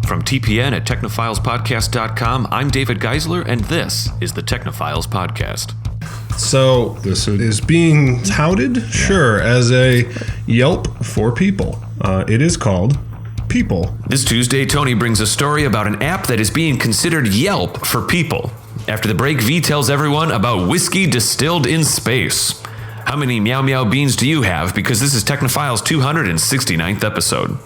From TPN at technophilespodcast.com, I'm David Geisler, and this is the Technophiles Podcast. So this is being touted, sure, as a Yelp for people. It is called Peeple. This Tuesday, Tony brings a story about an app that is being considered Yelp for people. After the break, Vee tells everyone about whiskey distilled in space. How many MeowMeow Beenz do you have? Because this is Technophiles' 269th episode.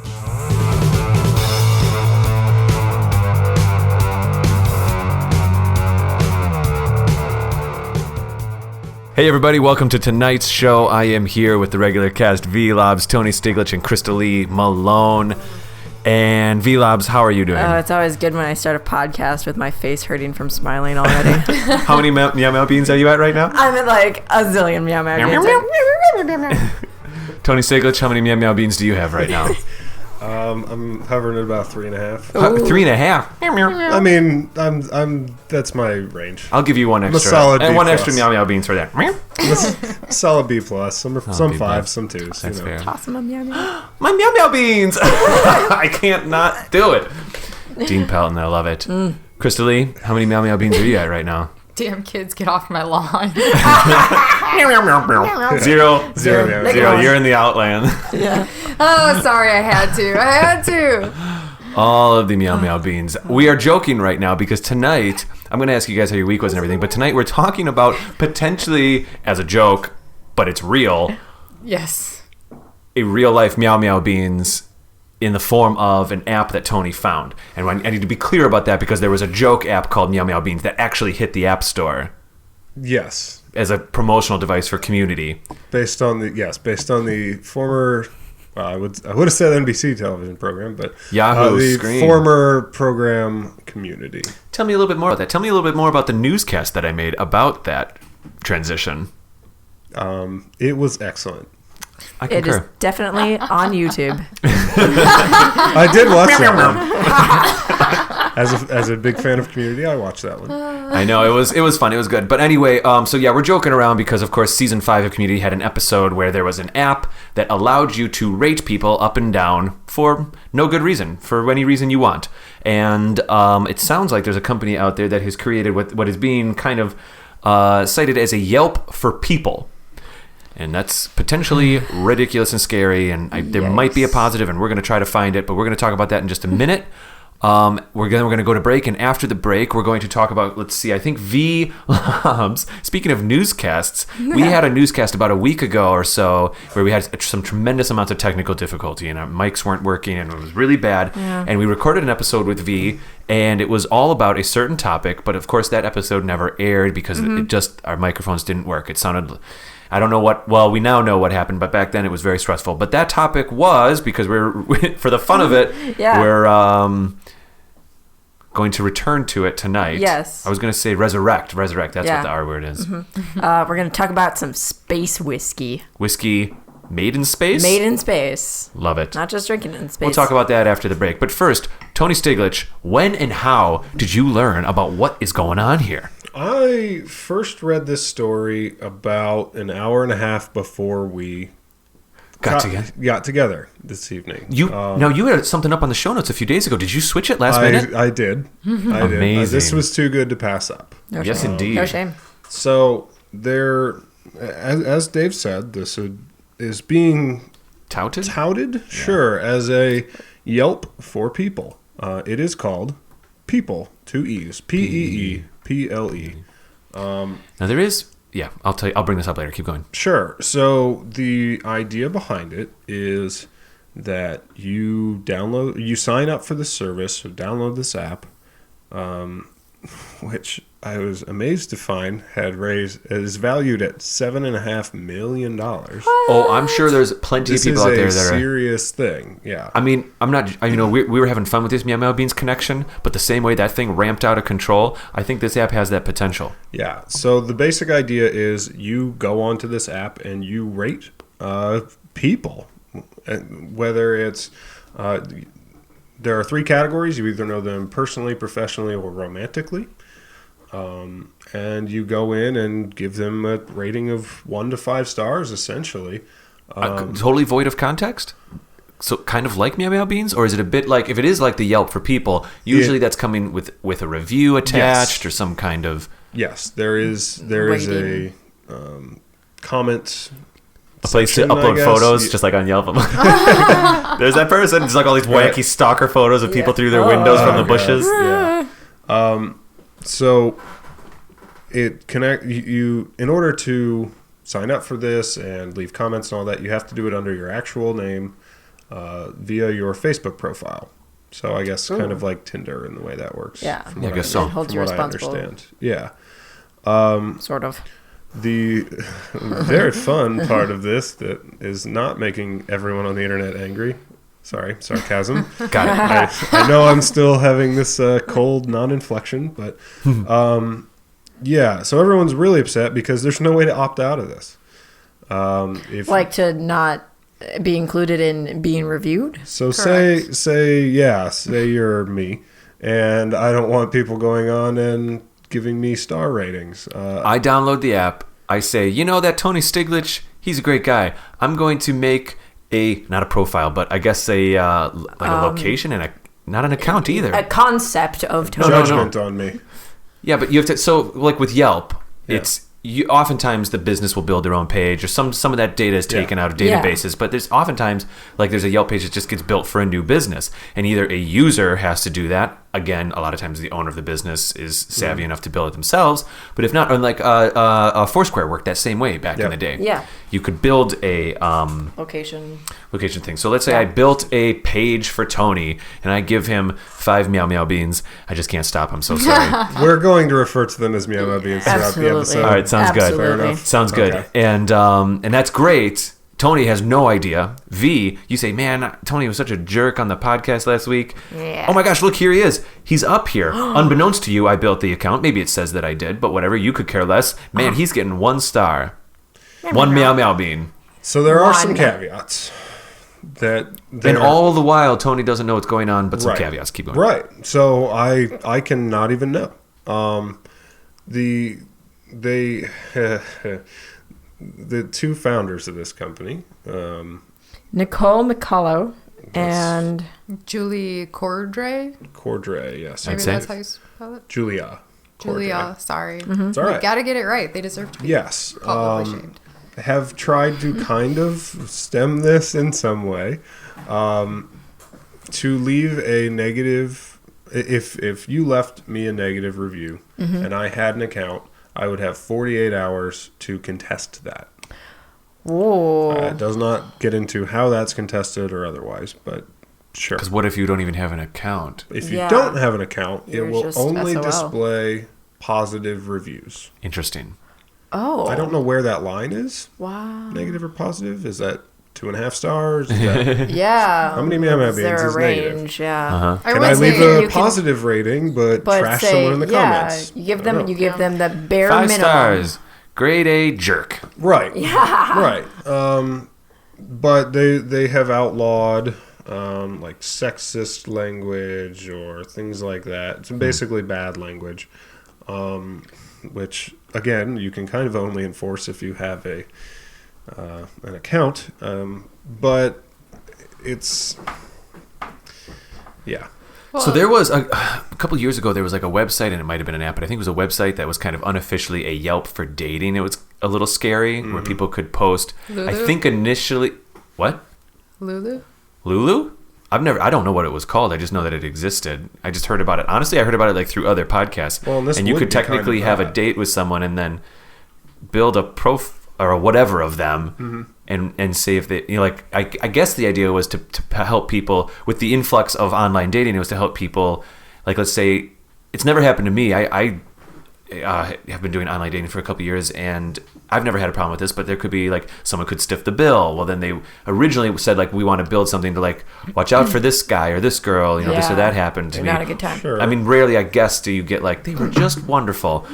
Hey everybody, welcome to tonight's show. I am here with the regular cast, Vee Laabs, Tony Stiglich, and Krista-Lee Malone. And Vee Laabs, how are you doing? Oh, it's always good when I start a podcast with my face hurting from smiling already. How many MeowMeow Beenz are you at right now? I'm at like a zillion MeowMeow Beenz. Tony Stiglich, how many MeowMeow Beenz do you have right now? I'm hovering at about 3.5. 3.5? I mean, I'm that's my range. I'll give you one extra. I'm a solid and B one plus. extra MeowMeow Beans for that. Solid B plus. Some B fives, plus. some twos. That's fair. Toss them a meow. My MeowMeow Beans! I can't not do it. Dean Pelton, I love it. Krista-Lee, how many MeowMeow Beans are you at right now? Damn kids, get off my lawn. Zero. You're in the outland. Yeah. Oh, sorry, I had to. All of the MeowMeow Beans. We are joking right now because tonight, I'm going to ask you guys how your week was and everything, but tonight we're talking about potentially, as a joke, but it's real, Yes. a real-life MeowMeow Beans in the form of an app that Tony found. And I need to be clear about that because there was a joke app called MeowMeow Beans that actually hit the App Store Yes. as a promotional device for community. Based on the former, I would have said NBC television program, but Yahoo the Screen. former program Community. Tell me a little bit more about that. Tell me a little bit more about the newscast that I made about that transition. It was excellent. I It is concur. definitely on YouTube. I did watch that one. As a big fan of Community, I watched that one. I know, it was fun. It was good. But anyway, so yeah, we're joking around because, of course, Season 5 of Community had an episode where there was an app that allowed you to rate people up and down for no good reason, for any reason you want. And it sounds like there's a company out there that has created what is being kind of cited as a Yelp for people. And that's potentially ridiculous and scary, and there might be a positive, and we're going to try to find it, but we're going to talk about that in just a minute. We're going to go to break, and after the break, we're going to talk about, let's see, I think Vee Laabs. Speaking of newscasts, we had a newscast about a week ago or so where we had some tremendous amounts of technical difficulty, and our mics weren't working, and it was really bad. Yeah. And we recorded an episode with Vee, and it was all about a certain topic, but of course that episode never aired because our microphones didn't work. It sounded... I don't know we now know what happened, but back then it was very stressful. But that topic was, because for the fun of it, we're going to return to it tonight. Yes. I was going to say resurrect. That's what the R word is. We're going to talk about some space whiskey. Whiskey made in space? Made in space. Love it. Not just drinking it in space. We'll talk about that after the break. But first, Tony Stiglich, when and how did you learn about what is going on here? I first read this story about an hour and a half before we got together this evening. You had something up on the show notes a few days ago. Did you switch it last minute? I did. Amazing. This was too good to pass up. No yes, shame. indeed. No shame. So there, as Dave said, this is being touted, sure, as a Yelp for people. It is called Peeple, 2 E's, Peeple. Now there is, I'll tell you. I'll bring this up later. Keep going. Sure. So the idea behind it is that you sign up for the service, or download this app, which I was amazed to find is valued at $7.5 million. Oh, I'm sure there's plenty of people out there that are... This is a serious thing, yeah. I mean, I'm not... we were having fun with this MeowMeow Beenz connection, but the same way that thing ramped out of control, I think this app has that potential. Yeah, so the basic idea is you go onto this app and you rate people. Whether it's... there are 3 categories. You either know them personally, professionally, or romantically. And you go in and give them a rating of 1 to 5 stars, essentially. Totally void of context? so kind of like MeowMeow Beenz, or is it a bit like, if it is like the Yelp for people, usually that's coming with a review attached or some kind of... Yes, there is a comment... A place to section, I upload guess. photos, just like on Yelp. There's that person. It's like all these wacky stalker photos of people through their windows from the bushes. Yeah. So it connect you in order to sign up for this and leave comments and all that. You have to do it under your actual name via your Facebook profile. So I guess kind of like Tinder in the way that works. Yeah. from Yeah, I what guess so. It holds you from what I responsible. understand. Yeah. Sort of. The very fun part of this that is not making everyone on the internet angry. Sorry, sarcasm. Got it. I know I'm still having this cold non-inflection, but yeah. So everyone's really upset because there's no way to opt out of this. If Like to not be included in being reviewed? so, Correct. say you're me, and I don't want people going on and giving me star ratings. I download the app. I say, that Tony Stiglich, he's a great guy. I'm going to make not a profile, but I guess a location and not an account either. A concept of Tony. Judgment on me. Yeah, but you have to. So, like with Yelp, it's oftentimes the business will build their own page, or some of that data is taken out of databases. But there's oftentimes there's a Yelp page that just gets built for a new business, and either a user has to do that. Again, a lot of times the owner of the business is savvy enough to build it themselves. But if not, like Foursquare worked that same way back in the day. Yeah. You could build a Location. thing. So let's say I built a page for Tony, and I give him 5 MeowMeow Beans. I just can't stop. I'm so sorry. We're going to refer to them as MeowMeow Beenz throughout the Absolutely. episode. All right, sounds good. Absolutely. Fair enough. Sounds good. Okay. And that's great. Tony has no idea. V, you say, man, Tony was such a jerk on the podcast last week. Yeah. Oh my gosh, look, here he is. He's up here. Unbeknownst to you, I built the account. Maybe it says that I did, but whatever. You could care less. Man, he's getting 1 star. 1 Meow Meow Bean. So there are some One. caveats that And all the while, Tony doesn't know what's going on, but some Right. caveats. Keep going. Right. So I cannot even know. The two founders of this company, Nicole McCullough and Julie Cordray. Cordray, yes, Maybe say. that's how you spell it. Julia. Julia, sorry. It's all right. Gotta get it right. They deserve to be Yes. publicly shamed. Have tried to kind of stem this in some way. To leave a negative, if you left me a negative review and I had an account, I would have 48 hours to contest that. whoa. It does not get into how that's contested or otherwise, but sure. Because what if you don't even have an account? If you Yeah. don't have an account, You're it will just only SOL. display positive reviews. Interesting. Oh. I don't know where that line is. Wow. Negative or positive? Is that 2.5 stars? Is that, Yeah. How many MeowMeow Is there Beans a is negative? range? Yeah. Uh-huh. can would I leave say a you can- positive rating but, But trash say, someone in the comments? You give I don't them. know. You give them the bare 5 minimum. stars. Grade A jerk. Right. Yeah. Right. But they have outlawed like sexist language or things like that. It's basically bad language, which again you can kind of only enforce if you have an account. But it's yeah. So there was a couple years ago, there was like a website, and it might have been an app, but I think it was a website that was kind of unofficially a Yelp for dating. It was a little scary, where people could post. I Lulu? think initially, what? Lulu? Lulu? I don't know what it was called. I just know that it existed. I just heard about it. Honestly, I heard about it like through other podcasts. Well, and this you would could be kind technically of have a that. date with someone and then build a or whatever of them, and say if they, I guess the idea was to help people with the influx of online dating. It was to help people, like, let's say, it's never happened to me. I have been doing online dating for a couple of years, and I've never had a problem with this, but there could be like someone could stiff the bill. Well, then they originally said like, we want to build something to like watch out for this guy or this girl, this or that happened to me. Not a good time. Sure. I mean, rarely, I guess, do you get like, they were just wonderful,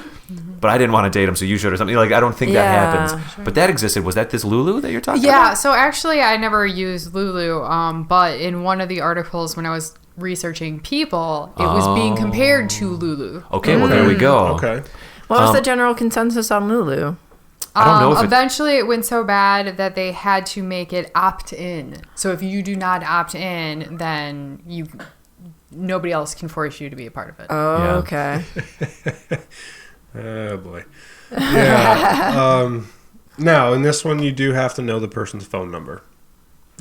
but I didn't want to date them, so you should or something. Like, I don't think that Yeah. happens. But that existed. Was that this Lulu that you're talking Yeah, about? so actually I never used Lulu, but in one of the articles when I was researching Peeple, it was being compared to Lulu. Okay, well, there we go. Okay. What was the general consensus on Lulu? I don't know if eventually it went so bad that they had to make it opt-in. So if you do not opt in, then nobody else can force you to be a part of it. Oh, Yeah. okay. Oh boy. Yeah. Now in this one, you do have to know the person's phone number.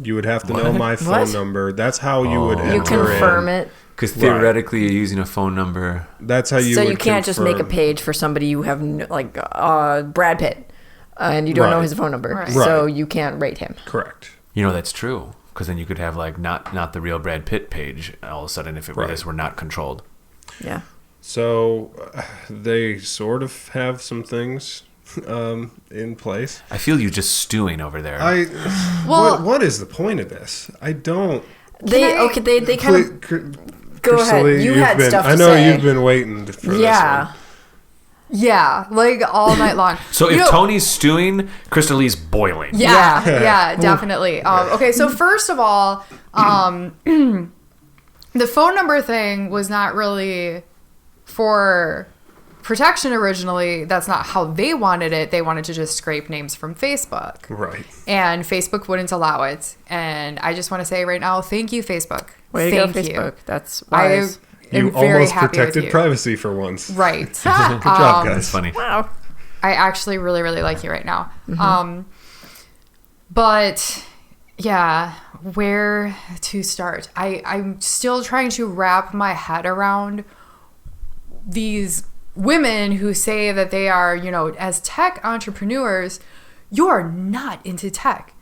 You would have to know my phone What? number. That's how you would enter You confirm in. it. Because theoretically, you're using a phone number. That's how you. So would you can't just make a confirm. page for somebody you have like Brad Pitt, and you don't know Right. his phone number, Right. so Right. you can't rate him. Correct. You know, that's true. Because then you could have, like, not the real Brad Pitt page all of a sudden if this were not controlled. Yeah. So they sort of have some things in place. I feel you just stewing over there. Well- what is the point of this? I don't. They kind of go ahead. Krista-Lee, You you've had been, stuff to I know say. you've been waiting for this Yeah. one. Yeah, like all night long. So You if know- Tony's stewing, Krista-Lee's boiling. Yeah, Yeah. yeah, definitely. Okay, so first of all, the phone number thing was not really for protection originally. That's not how they wanted it. They wanted to just scrape names from Facebook. Right. And Facebook wouldn't allow it. And I just want to say right now, thank you, Facebook. Way to thank go, you. Facebook. That's I wise. am You very almost happy protected with you. privacy for once. Right. Good job, guys. That's funny. Wow. I actually really, really like you right now. But yeah, where to start? I'm still trying to wrap my head around these women who say that they are, as tech entrepreneurs. You're not into tech.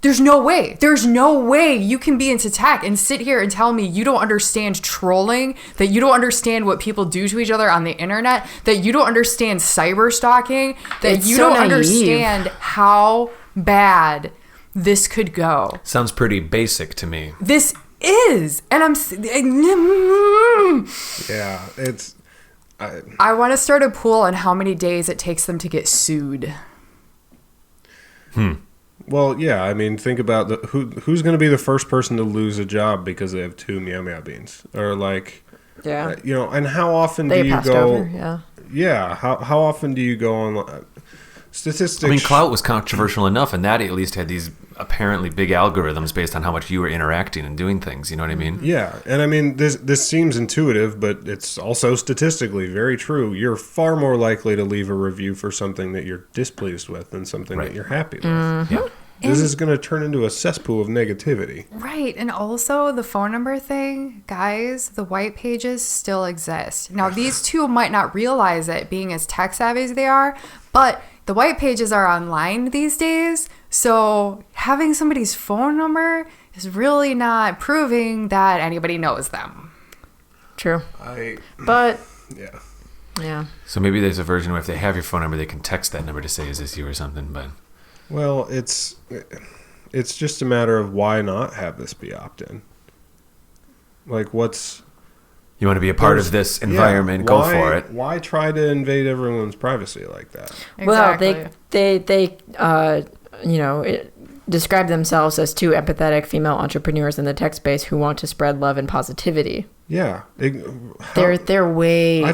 There's no way. There's no way you can be into tech and sit here and tell me you don't understand trolling, that you don't understand what people do to each other on the internet, that you don't understand cyber stalking, that It's you so don't naive. understand how bad this could go. Sounds pretty basic to me. This is. And Yeah, it's. I want to start a pool on how many days it takes them to get sued. Well, yeah. I mean, think about who's going to be the first person to lose a job because they have 2 MeowMeow Beenz, or like, Yeah. and how often They do you passed go? over. Yeah. Yeah. How often do you go on statistics? I mean, clout was controversial enough, and that at least had these apparently big algorithms based on how much you were interacting and doing things. You know what I mean? Yeah, and I mean this seems intuitive, but it's also statistically very true. You're far more likely to leave a review for something that you're displeased with than something Right. that you're happy with. Yeah. This is going to turn into a cesspool of negativity. Right. And also the phone number thing, guys, the white pages still exist. Now, these two might not realize it being as tech savvy as they are, but the white pages are online these days. So having somebody's phone number is really not proving that anybody knows them. True. I But yeah. yeah. So maybe there's a version where if they have your phone number, they can text that number to say, "Is this you?" or something. But Well, it's just a matter of why not have this be opt-in. Like, what's you want to be a part of this environment? Go for it. Why try to invade everyone's privacy like that? Exactly. Well, they describe themselves as 2 empathetic female entrepreneurs in the tech space who want to spread love and positivity. Yeah, They're I've they're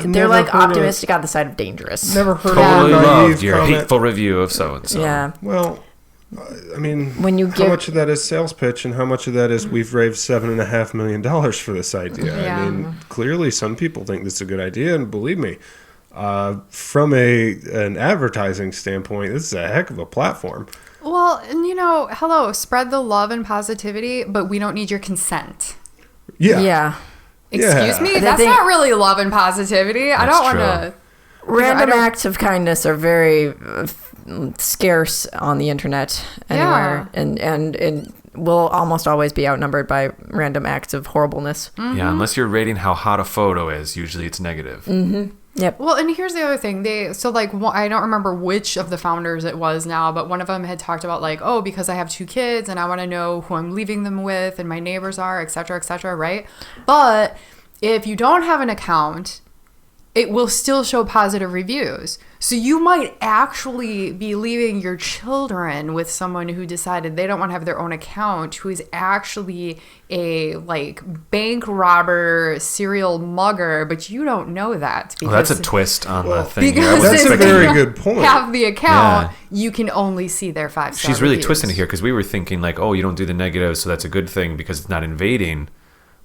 never like heard of- optimistic on the side of dangerous. never heard Totally of a naive loved your comment. hateful review of so and so. Yeah. Well, I mean, When you how give- much of that is sales pitch and how much of that is we've raised $7.5 million for this idea? Yeah. I mean, clearly some people think this is a good idea, and believe me, from an advertising standpoint, this is a heck of a platform. Well, and hello, spread the love and positivity, but we don't need your consent. Yeah. Yeah. Excuse Yeah. me? They That's think- not really love and positivity. I That's don't want true. to. Random I don't- acts of kindness are very scarce on the internet anywhere, and will almost always be outnumbered by random acts of horribleness. Yeah, unless you're rating how hot a photo is, usually it's negative. Yep. Well, and here's the other thing. I don't remember which of the founders it was now, but one of them had talked about because I have 2 kids and I want to know who I'm leaving them with and my neighbors are, et cetera, right? But if you don't have an account, it will still show positive reviews. So you might actually be leaving your children with someone who decided they don't want to have their own account, who is actually a like bank robber, serial mugger, but you don't know that. Well, that's a twist on the thing here. Because That's a very good point. Have the account, you can only see their 5-star She's really reviews. twisting it here because we were thinking like, oh, you don't do the negatives, so that's a good thing because it's not invading.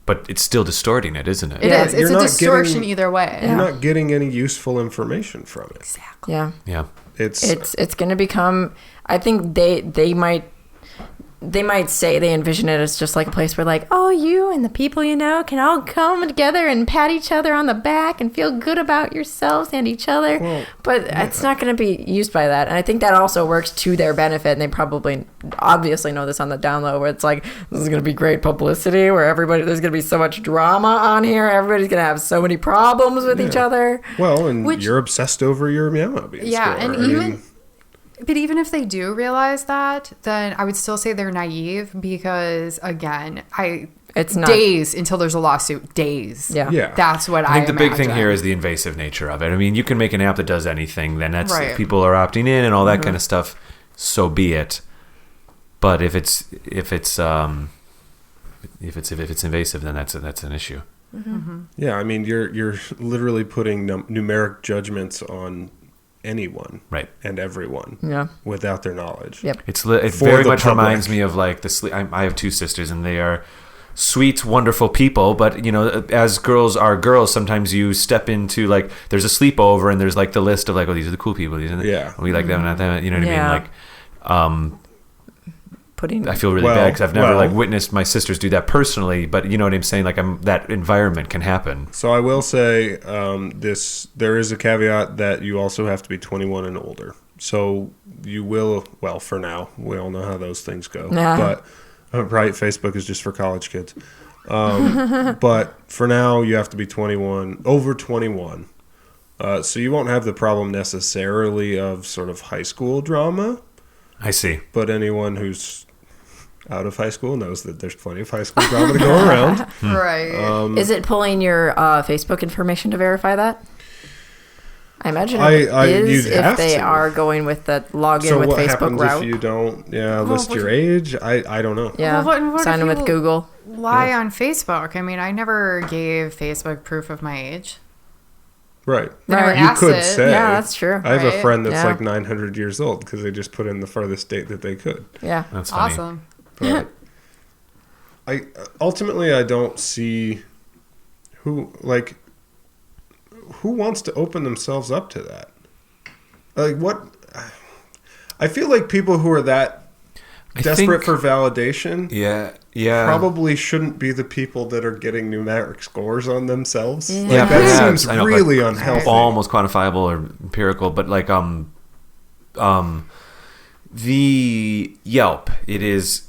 But it's still distorting it, isn't it? It is. It's You're a not distortion getting- either way. You're not getting any useful information from it. Exactly. Yeah. Yeah. It's going to become. I think they might say they envision it as just like a place where like, oh, you and the people you know can all come together and pat each other on the back and feel good about yourselves and each other. Well, but it's not going to be used by that. And I think that also works to their benefit. And they probably obviously know this on the down low, where it's like, this is going to be great publicity, where there's going to be so much drama on here. Everybody's going to have so many problems with each other. Well, and Which- you're obsessed over your MeowMeow Beenz Yeah, score. and I even mean, but even if they do realize that, then I would still say they're naive because again, It's not days until there's a lawsuit. Days. Yeah. That's what I think the big thing imagine. here is the invasive nature of it. I mean, you can make an app that does anything, then that's Right. if people are opting in and all that kind of stuff. So be it. But if it's invasive, then that's an issue. yeah, I mean, you're literally putting numeric judgments on anyone, Right. and everyone, Yeah. without their knowledge. Yep. It For very the much public. reminds me of like I have two sisters, and they are sweet, wonderful people. But you know, as girls are girls, sometimes you step into like there's a sleepover, and there's like the list of like, oh, these are the cool people. These are we like them, not them. You know what Yeah. I mean? Like, Putting. I feel really bad because I've never like witnessed my sisters do that personally. But you know what I'm saying? Like, that environment can happen. So I will say there is a caveat that you also have to be 21 and older. So you will, well, for now, we all know how those things go. Yeah. But right, Facebook is just for college kids. But for now, you have to be 21, over 21. So you won't have the problem necessarily of sort of high school drama. I see. But anyone who's out of high school knows that there's plenty of high school drama to go around. Right. Is it pulling your Facebook information to verify that? I imagine I- it is you'd if have they to. are going with the login So with what Facebook happens route. if you don't list your age? I don't know. Yeah, Well, what sign if in with you- Google. Lie on Facebook. I mean, I never gave Facebook proof of my age. Right. They never Right. You asked could it. say. Yeah, that's true. I have a Right? friend that's Yeah. like 900 years old because they just put in the farthest date that they could. Yeah. That's funny. Awesome. But ultimately I don't see who wants to open themselves up to that. Like what? I feel like people who are that desperate for validation Yeah. probably shouldn't be the people that are getting numeric scores on themselves. Yeah. Like, Yeah, that perhaps. seems I know, really like, unhealthy. almost quantifiable or empirical, but like the Yelp, it is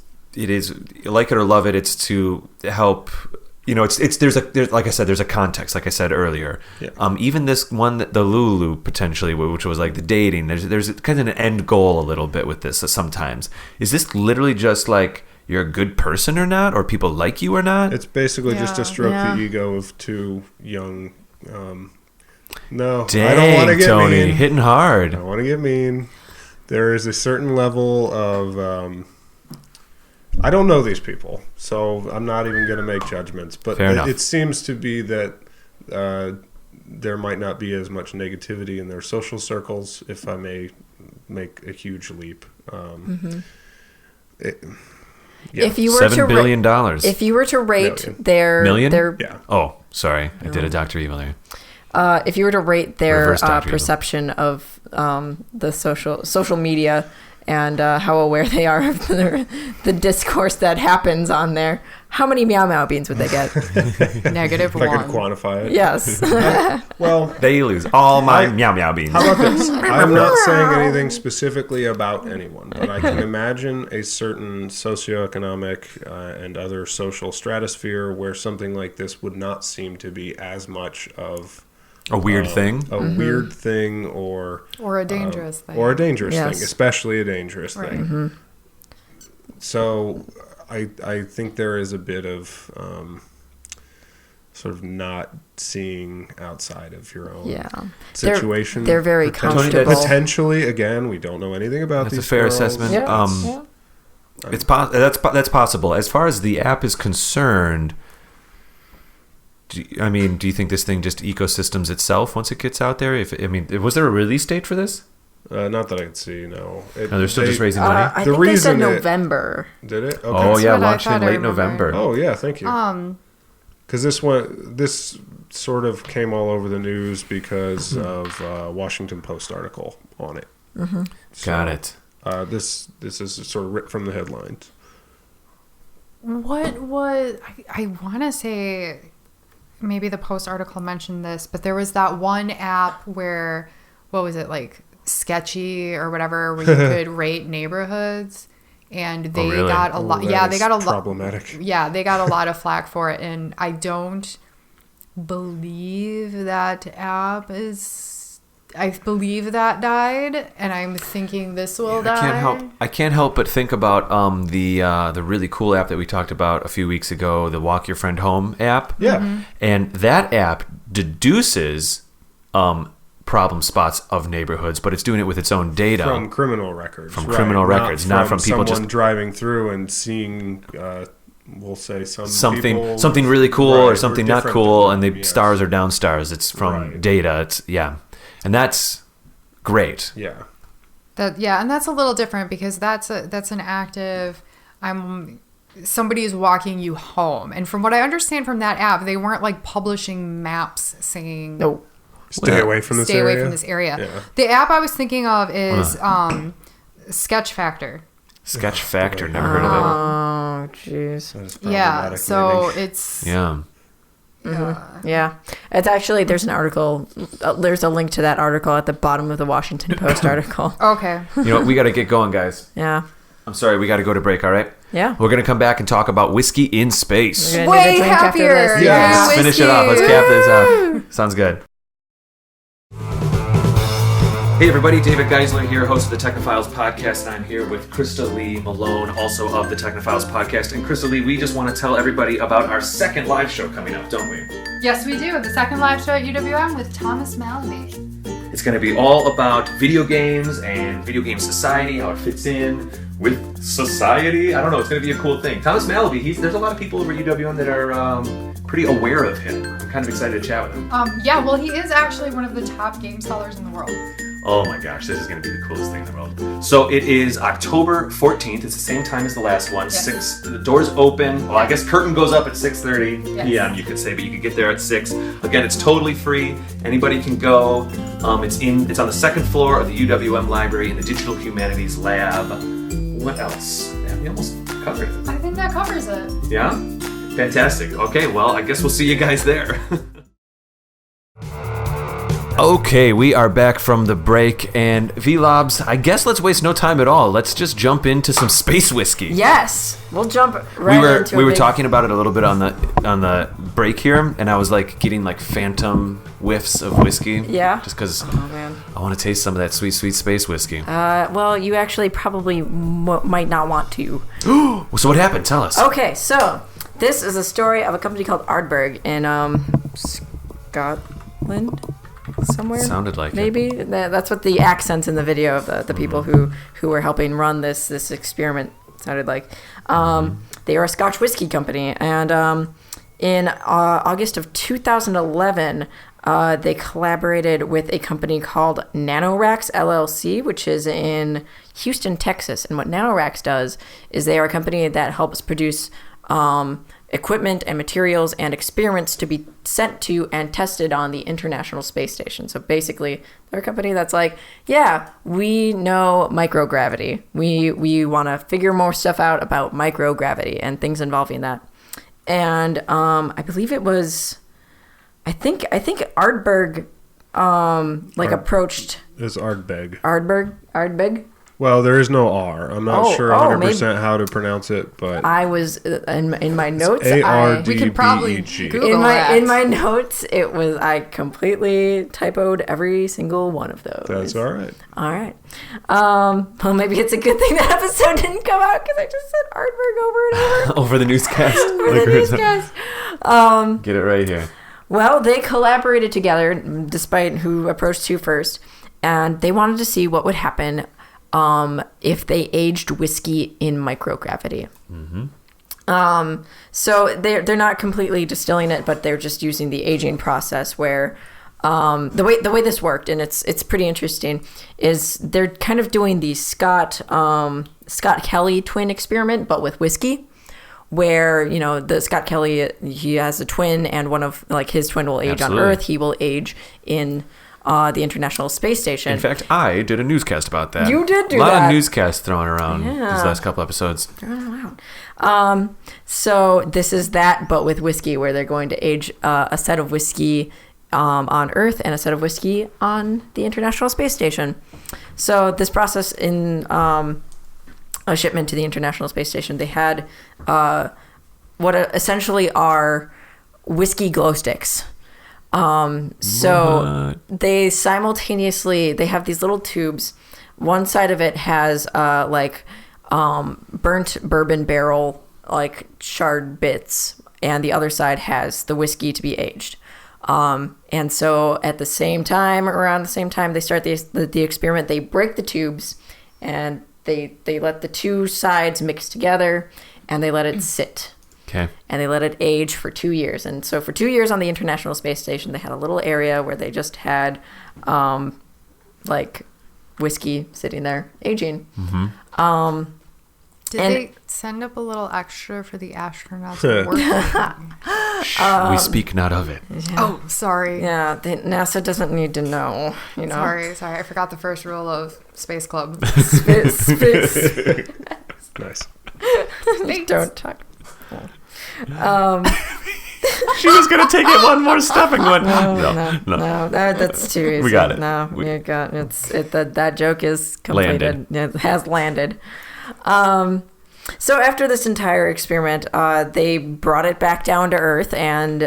like it or love it. It's to help. You know, there's like I said, there's a context. Like I said earlier, Yeah. even this one, the Lulu potentially, which was like the dating. There's kind of an end goal a little bit with this. So sometimes is this literally just like you're a good person or not, or people like you or not? It's basically just Yeah. a stroke Yeah. the ego of two young. No, Dang, I don't want to get Tony, mean. hitting hard. I don't want to get mean. There is a certain level of. I don't know these people, so I'm not even going to make judgments. But Fair enough. it seems to be that there might not be as much negativity in their social circles, if I may make a huge leap. Yeah. If you were to $7 billion. if you were to rate Million. their Million? their Yeah. Oh, sorry, I did a Dr. Evil there. if you were to rate their Reverse Dr. Evil. perception of the social media and how aware they are of the discourse that happens on there, how many MeowMeow Beenz would they get? Negative If I could one. quantify it. Yes. Well, They lose all my MeowMeow Beans. how about this? I'm not saying anything specifically about anyone, but I can imagine a certain socioeconomic and other social stratosphere where something like this would not seem to be as much of A weird thing. a weird thing or Or a dangerous thing. or a dangerous Yes. thing, especially a dangerous Right. thing. So I think there is a bit of sort of not seeing outside of your own Yeah. situation. They're very comfortable. Potentially, again, we don't know anything about That's these a fair girls. assessment. Yeah. That's possible. As far as the app is concerned, do you think this thing just ecosystems itself once it gets out there? Was there a release date for this? Not that I could see, no. No, they're still just raising money? I think they said November. Did it? Okay. Oh, yeah, what I launched in thought I late remember. November. Oh, yeah, thank you. Because this sort of came all over the news because of a Washington Post article on it. Mm-hmm. Got it. This is sort of ripped from the headlines. What was I want to say? Maybe the Post article mentioned this, but there was that one app where, what was it, like Sketchy or whatever, where you could rate neighborhoods, and they really? got a lot. Yeah, they got a lot. Problematic. Yeah, they got a lot of flack for it, and I don't believe that app is. I believe that died, and I'm thinking this will die. I can't help but think about the really cool app that we talked about a few weeks ago, the Walk Your Friend Home app. Yeah. Mm-hmm. And that app deduces problem spots of neighborhoods, but it's doing it with its own data. From criminal records. From criminal records, not from people someone just driving through and seeing, we'll say, something people, really cool right, or something not different cool, than and them, the yes. stars are down stars. It's from Right. data. And that's great. Yeah. And that's a little different because that's an active. Somebody is walking you home, and from what I understand from that app, they weren't like publishing maps saying No. Stay away from this stay area. away from this area. Yeah. The app I was thinking of is Sketch Factor. Sketch Factor, never heard of Oh, jeez. That is Yeah, problematic so naming. it's it. Yeah. Yeah. It's actually, there's an article, there's a link to that article at the bottom of the Washington Post article. okay. You know what? We got to get going, guys. Yeah. I'm sorry, we got to go to break, all right? Yeah. We're going to come back and talk about whiskey in space. We're gonna Way need a drink after happier. this. Yeah. Let's finish it off. Let's cap this off. Sounds good. Hey everybody, David Geisler here, host of the Technophiles podcast, and I'm here with Krista-Lee Malone, also of the Technophiles podcast. And Krista-Lee, we just want to tell everybody about our second live show coming up, don't we? Yes, we do. The second live show at UWM with Thomas Malaby. It's going to be all about video games and video game society, how it fits in with society. I don't know, it's going to be a cool thing. Thomas Malaby, there's a lot of people over at UWM that are pretty aware of him. I'm kind of excited to chat with him. He is actually one of the top game sellers in the world. Oh my gosh, this is going to be the coolest thing in the world. So it is October 14th. It's the same time as the last one. Yes. The doors open. Well, I guess curtain goes up at 6:30 Yes. p.m. you could say, but you could get there at 6. Again, it's totally free. Anybody can go. It's on the second floor of the UWM library in the Digital Humanities Lab. What else? Yeah, we almost covered it. I think that covers it. Yeah? Fantastic. Okay, well, I guess we'll see you guys there. Okay, we are back from the break, and Vee Laabs, I guess let's waste no time at all. Let's just jump into some space whiskey. Yes. We'll jump right into it. We were talking about it a little bit on the break here, and I was like getting like phantom whiffs of whiskey. Yeah? Just because Oh, man. I want to taste some of that sweet, sweet space whiskey. Well, you actually probably might not want to. So what happened? Tell us. Okay, so this is a story of a company called Ardbeg in Scotland. Somewhere Sounded like it. maybe that's what the accents in the video of the people who were helping run this experiment sounded like. They are a Scotch whiskey company, and in August of 2011 they collaborated with a company called NanoRacks LLC, which is in Houston, Texas. And what NanoRacks does is they are a company that helps produce equipment and materials and experiments to be sent to and tested on the International Space Station. So basically, they're a company that's like, yeah, we know microgravity. We want to figure more stuff out about microgravity and things involving that. And I believe it was, I think Ardbeg approached It's Ardbeg. Ardbeg. Well, there is no R. I'm not sure 100% maybe. how to pronounce it, but I was in my notes. A-R-D-B-E-G. We could probably Google In that. my notes, it was I completely typoed every single one of those. That's all right. All right. Well, maybe it's a good thing that episode didn't come out because I just said Aardvark over and over. Over the newscast. For the newscast. Get it right here. Well, they collaborated together despite who approached who first, and they wanted to see what would happen if they aged whiskey in microgravity. So they're not completely distilling it, but they're just using the aging process where the way this worked, and it's pretty interesting, is they're kind of doing the Scott Kelly twin experiment, but with whiskey. Where, the Scott Kelly, he has a twin, and one of, his twin will age Absolutely. on Earth. He will age in the International Space Station. In fact, I did a newscast about that. You did do a lot that. of newscasts thrown around these Yeah. last couple episodes. So this is that, but with whiskey, where they're going to age a set of whiskey on Earth and a set of whiskey on the International Space Station. So this process in a shipment to the International Space Station, they had what essentially are whiskey glow sticks. So they simultaneously, they have these little tubes. One side of it has burnt bourbon barrel, charred bits, and the other side has the whiskey to be aged. And so at the same time, around the same time they start the experiment, they break the tubes and they let the two sides mix together and they let it sit. Okay. And they let it age for 2 years. And so for 2 years on the International Space Station, they had a little area where they just had whiskey sitting there aging. Did and- they send up a little extra for the astronauts that work? We speak not of it. Oh, sorry. Yeah, NASA doesn't need to know, Sorry. I forgot the first rule of Space Club. Space. Nice. Don't talk. She was going to take it one more step and went, No, that's too easy. We got it. No, we got that joke is completed. Landed. It has landed. So after this entire experiment, they brought it back down to Earth, and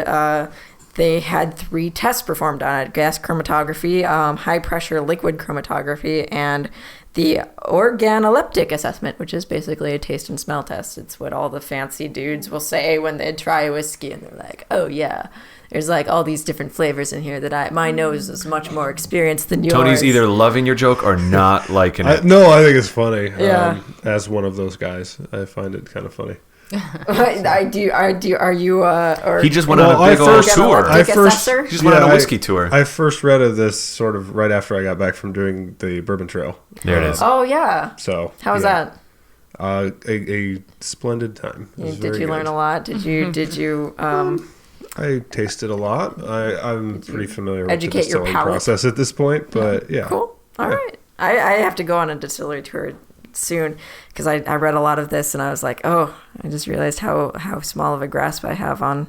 they had 3 tests performed on it: gas chromatography, high pressure liquid chromatography, and the organoleptic assessment, which is basically a taste and smell test. It's what all the fancy dudes will say when they try whiskey, and they're like, "Oh yeah, there's all these different flavors in here that my nose is much more experienced than yours." Tony's either loving your joke or not liking it. No, I think it's funny. Yeah. As one of those guys, I find it kind of funny. I do. Are you? Or He just went on a Well, big I old first- tour. I first- assessor? He just went on a whiskey tour. I first read of this sort of right after I got back from doing the Bourbon Trail. There it is. Oh yeah. So How was yeah. that? A splendid time. It was Did very you learn good. a lot? Did you? I tasted a lot. I'm pretty familiar with the educate your distilling palate? process at this point, but yeah. Cool. All right. I have to go on a distillery tour soon because I read a lot of this and I was like, oh, I just realized how small of a grasp I have on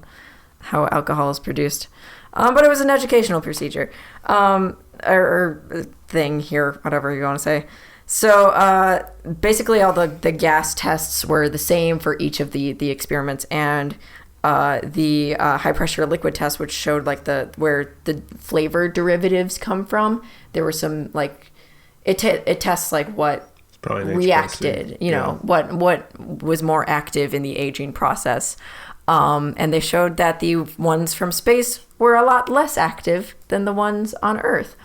how alcohol is produced. But it was an educational procedure, or thing here, whatever you want to say. So basically, all the gas tests were the same for each of the experiments, and the high pressure liquid test, which showed where the flavor derivatives come from. There were some it tests what Probably an reacted, HPLC. what was more active in the aging process. And they showed that the ones from space were a lot less active than the ones on Earth.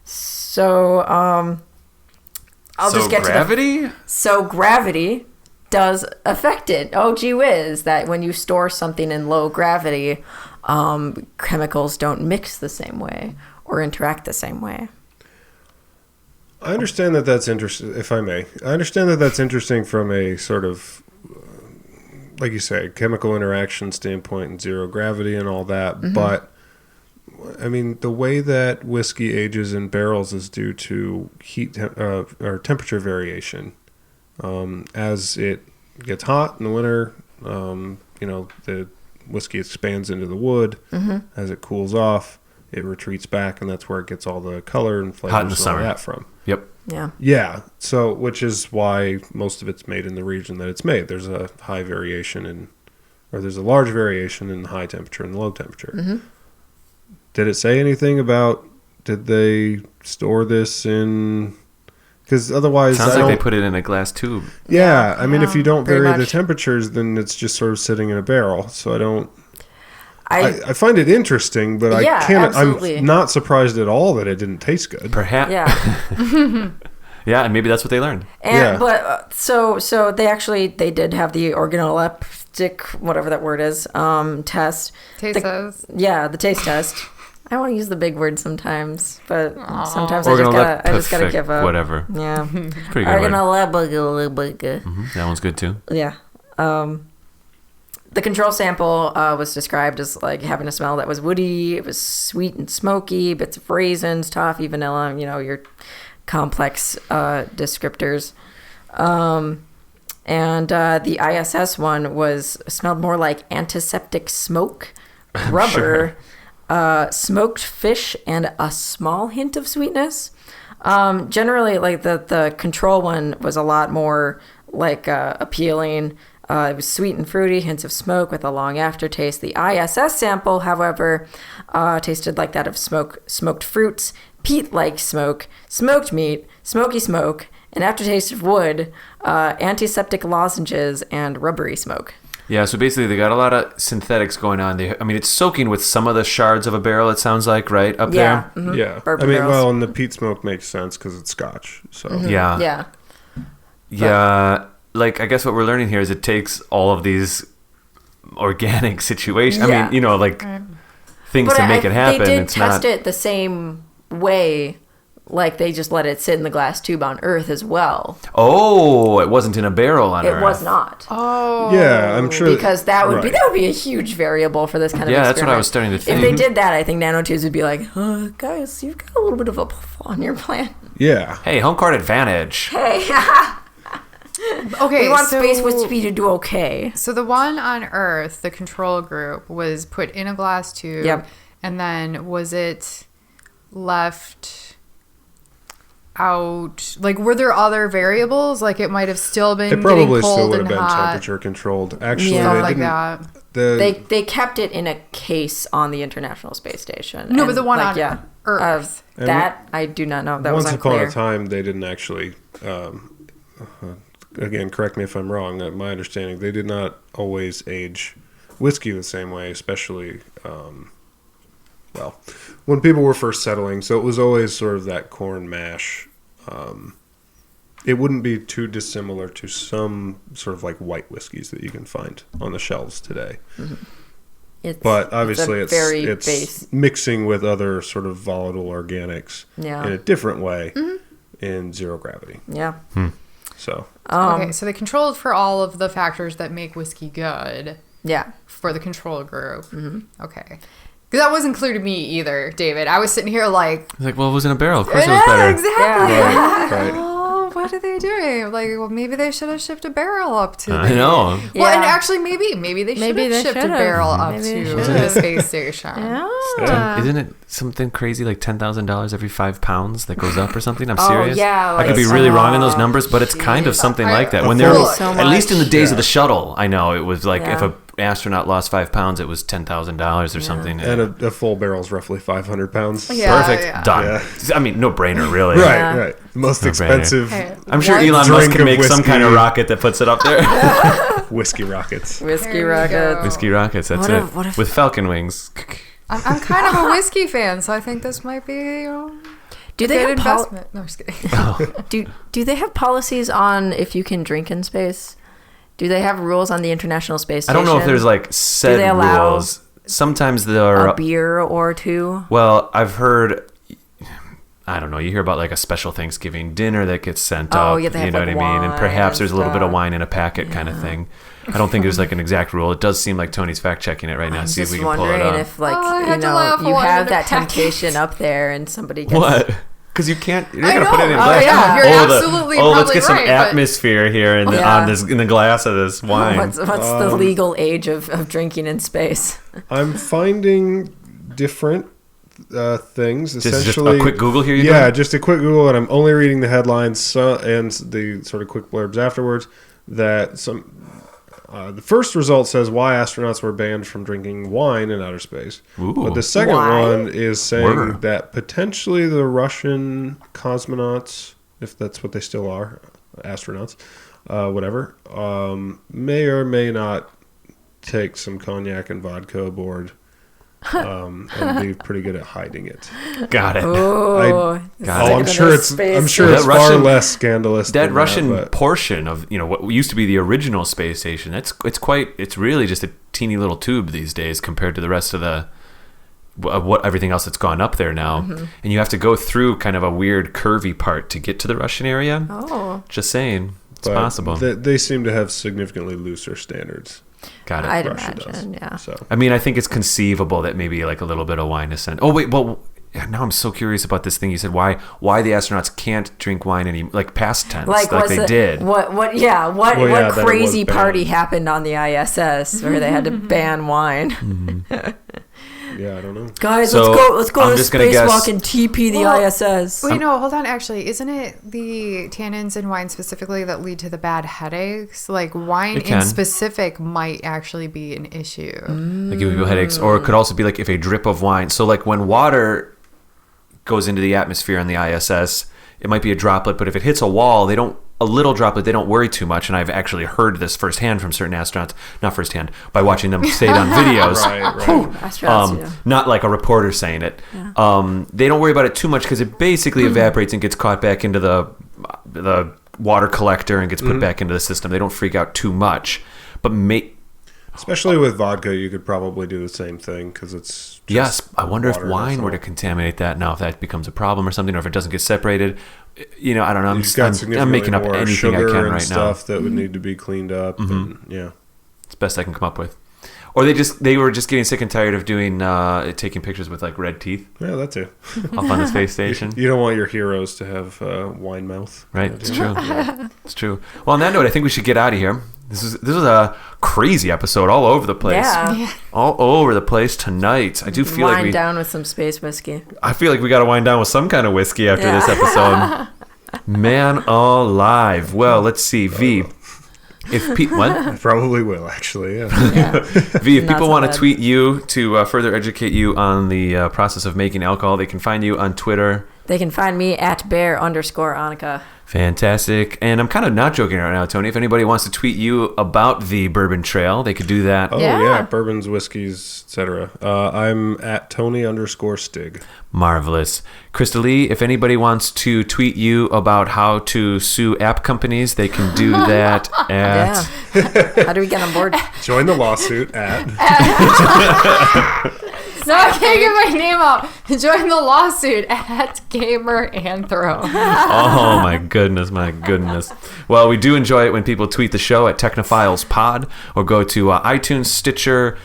So I'll just get gravity? So gravity does affect it. Oh, gee whiz, that when you store something in low gravity, chemicals don't mix the same way or interact the same way. I understand that that's interesting, if I may. I understand that that's interesting from a sort of, like you say, chemical interaction standpoint and zero gravity and all that. Mm-hmm. But, I mean, the way that whiskey ages in barrels is due to heat or temperature variation. As it gets hot in the winter, the whiskey expands into the wood. Mm-hmm. As it cools off, it retreats back, and that's where it gets all the color and flavors Hot in the and all summer. that from. Yep. Yeah. Yeah, so which is why most of it's made in the region that it's made. There's a high variation there's a large variation in the high temperature and the low temperature. Mm-hmm. Did it say anything about, did they store this in, because otherwise Sounds I like they don't- put it in a glass tube. yeah, I mean, if you don't very vary the much. temperatures, then it's just sort of sitting in a barrel. So I don't. I I find it interesting, but Yeah, I can't. absolutely. I'm not surprised at all that it didn't taste good. Perhaps. yeah. Yeah, and maybe that's what they learned. And Yeah. but so they did have the organoleptic, whatever that word is, test. Taste The- says. Yeah, the taste test. I want to use the big word sometimes, but sometimes I just gotta give up. Whatever. Yeah. Pretty good word. Organoleptic. That one's good too. Yeah. The control sample was described as like having a smell that was woody. It was sweet and smoky, bits of raisins, toffee, vanilla. You know, your complex descriptors. And the ISS one smelled more like antiseptic smoke, rubber, smoked fish, and a small hint of sweetness. Generally, like the control one was a lot more like appealing. It was sweet and fruity, hints of smoke with a long aftertaste. The ISS sample, however, tasted like that of smoked fruits, peat-like smoke, smoked meat, smoky smoke, an aftertaste of wood, antiseptic lozenges, and rubbery smoke. Yeah, so basically they got a lot of synthetics going on. It's soaking with some of the shards of a barrel, it sounds like, right? Up Yeah. there? Mhm. Yeah, Bourbon I mean, barrels. well, and the peat smoke makes sense because it's Scotch. So Yeah. Yeah. Yeah. Like, I guess what we're learning here is it takes all of these organic situations. Yeah. I mean, like things But to make it happen. They did It's test not. it the same way. Like they just let it sit in the glass tube on Earth as well. Oh, it wasn't in a barrel on It Earth. was not. Oh. yeah, I'm sure Because that would be right. a huge variable for this kind of Yeah, experiment. that's what I was starting to If they think. did that, I think nanotubes would be like, guys, you've got a little bit of a puff on your plant. Yeah, Hey, home court advantage. Hey, Okay. we want so, Space Wispy to do okay. So the one on Earth, the control group, was put in a glass tube. Yep. And then was it left out? Like, were there other variables? Like, it might have still been it probably getting cold still would have and been hot, temperature controlled. Actually, Yeah. stuff they like didn't. that. They kept it in a case on the International Space Station. No, And, but the one like, on Earth. That I do not know. That Once was upon unclear. a time, they didn't actually. Again, correct me if I'm wrong. My understanding, they did not always age whiskey the same way, especially when people were first settling. So it was always sort of that corn mash. It wouldn't be too dissimilar to some sort of like white whiskeys that you can find on the shelves today. But obviously, it's a very it's base. mixing with other sort of volatile organics Yeah. in a different way in zero gravity. Yeah. So Okay, so they controlled for all of the factors that make whiskey good Yeah. for the control group. Okay. 'Cause that wasn't clear to me either, David. I was sitting here like, It's like, well, it was in a barrel. Of course it was better. exactly. Yeah. right. Oh, what are they doing? Like, well, maybe they should have shipped a barrel up to. I know. Well, and Yeah. actually, maybe they should Maybe have they shipped a should've. barrel up Maybe they to should've. the space station. Yeah. Isn't it something crazy like $10,000 every 5 pounds that goes up or something? I'm Oh, serious. yeah, I could be like- really wrong in those numbers, but it's kind of something like that. When they're- they're So at least in the much. days Yeah. of the shuttle, I know it was like if Yeah. a astronaut lost 5 pounds, it was $10,000 or something. And a full barrel is roughly 500 pounds. Yeah. Perfect. Done. Yeah. I mean, no brainer, really. Right, Yeah. right. The most No-brainer. expensive Hey, I'm sure What? Elon Musk Drink can of make some whiskey. kind of rocket that puts it up there. whiskey rockets. Whiskey There you rockets. go. Whiskey rockets, that's What it. if- what if- With falcon wings. I'm kind of a whiskey fan, so I think this might be Do a they good have investment. No, I'm just kidding. do they have policies on if you can drink in space? Do they have rules on the International Space I Station? don't know if there's like said they allow rules. Sometimes there are. a beer or two. Well, I've heard. I don't know. You hear about like a special Thanksgiving dinner that gets sent Oh, up. yeah, they you have, know like, what I mean? And wine perhaps and there's a little bit of stuff. wine in a packet kind of thing. I don't think there's like an exact rule. It does seem like Tony's fact checking it right now. I'm See if just we can pull it wondering up. if, like, Oh, I you had to know, laugh you one have in the that packet. temptation up there, and somebody gets What? Because you can't. You're not I gonna put it in know. a Oh, glass. yeah. You're the- absolutely let's probably get some right, but- atmosphere here in the, Yeah. on this in the glass of this wine. What's the legal age of drinking in space? I'm finding different things. Just Essentially, a quick Google here. Just a quick Google, and I'm only reading the headlines and the sort of quick blurbs afterwards. That the first result says why astronauts were banned from drinking wine in outer space. Ooh. But the second Why? one is saying that potentially the Russian cosmonauts, if that's what they still are, astronauts, whatever, may or may not take some cognac and vodka aboard and be pretty good at hiding it. Got it. Oh, I'm sure it's far Russian- less scandalous. That than Russian but- portion of what used to be the original space station, it's really just a teeny little tube these days compared to the rest of the what everything else that's gone up there now. And you have to go through kind of a weird curvy part to get to the Russian area. Oh, Just saying, it's but possible. They seem to have significantly looser standards. Got it. I'd Russia imagine, does. yeah. So I mean, I think it's conceivable that maybe like a little bit of wine is sent. Oh wait, well now I'm so curious about this thing you said. Why the astronauts can't drink wine like past tense, like they did. What that it crazy was party banned. happened on the ISS where they had to ban wine? yeah, I don't know. Guys, So, let's go I'm to just gonna guess- spacewalk and TP the Well, ISS. Wait, no, hold on. Actually, isn't it the tannins in wine specifically that lead to the bad headaches? Like wine It can. in specific might actually be an issue. Like give people headaches, or it could also be like if a drip of wine. So like when water goes into the atmosphere on the ISS, it might be a droplet, but if it hits a wall, a little droplet, they don't worry too much. And I've actually heard this firsthand from certain astronauts, not firsthand, by watching them say it on videos. Right. Astronauts, yeah. Not like a reporter saying it. They don't worry about it too much because it basically evaporates and gets caught back into the water collector and gets put back into the system. They don't freak out too much. But Especially with vodka, you could probably do the same thing because it's just yes, I wonder if water, wine that's were to all. contaminate that now, if that becomes a problem or something, or if it doesn't get separated. I don't know. You've got I'm significantly making up more anything I sugar can and right stuff now. that would need to be cleaned up. And, yeah. It's the best I can come up with. Or they were just getting sick and tired of doing taking pictures with like red teeth Yeah, that too. off on the space station. You don't want your heroes to have wine mouth. Right, it's true. It's true. Well, on that note, I think we should get out of here. This was a crazy episode all over the place. Yeah. All over the place tonight. I do feel Wind like down with some space whiskey. I feel like we got to wind down with some kind of whiskey after this episode. Man alive. Well, let's see. V. What? I probably will, actually. Yeah. V, if Not people so want to bad. tweet you to further educate you on the process of making alcohol, they can find you on Twitter. They can find me at bear_Annika. Fantastic. And I'm kind of not joking right now, Tony. If anybody wants to tweet you about the Bourbon Trail, they could do that. Oh, Yeah. yeah. Bourbons, whiskeys, etc. I'm at Tony_Stig. Marvelous. Krista-Lee, if anybody wants to tweet you about how to sue app companies, they can do that at... Yeah. How do we get on board? Join the lawsuit at. No, I can't get my name out. Join the lawsuit at Gamer Anthro. Oh, my goodness, my goodness. Well, we do enjoy it when people tweet the show at Technophiles Pod, or go to iTunes, Stitcher,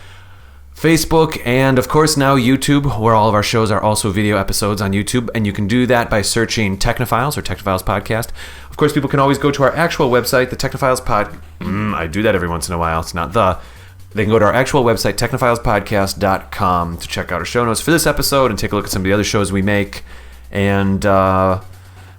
Facebook, and of course now YouTube, where all of our shows are also video episodes on YouTube, and you can do that by searching Technophiles or Technophiles Podcast. Of course, people can always go to our actual website, the Technophiles Pod. I do that every once in a while. It's not the... They can go to our actual website, technophilespodcast.com, to check out our show notes for this episode and take a look at some of the other shows we make. And I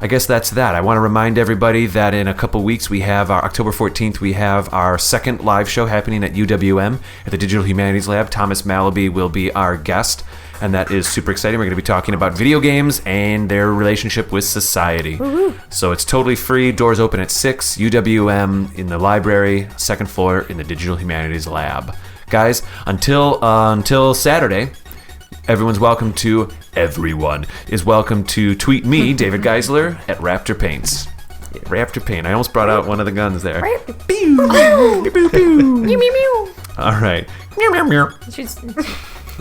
guess that's that. I want to remind everybody that in a couple weeks, we have our October 14th, we have our second live show happening at UWM at the Digital Humanities Lab. Thomas Malaby will be our guest, and that is super exciting. We're going to be talking about video games and their relationship with society. Woo-hoo. So it's totally free. Doors open at 6, UWM in the library, second floor in the Digital Humanities Lab. Guys, until Saturday, everyone is welcome to tweet me, David Geisler, at Raptor Paints. Raptor Paint. I almost brought out one of the guns there. Pew, pew, pew, pew. Meow, meow, meow. All right. Meow, meow, meow.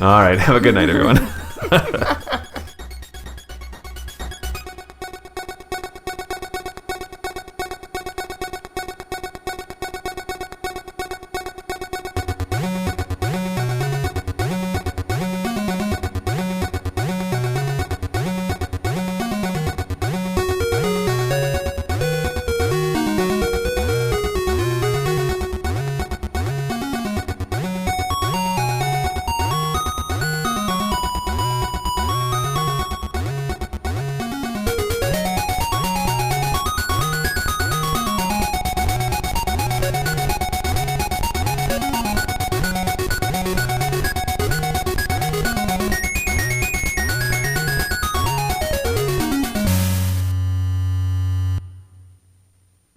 All right. Have a good night, everyone.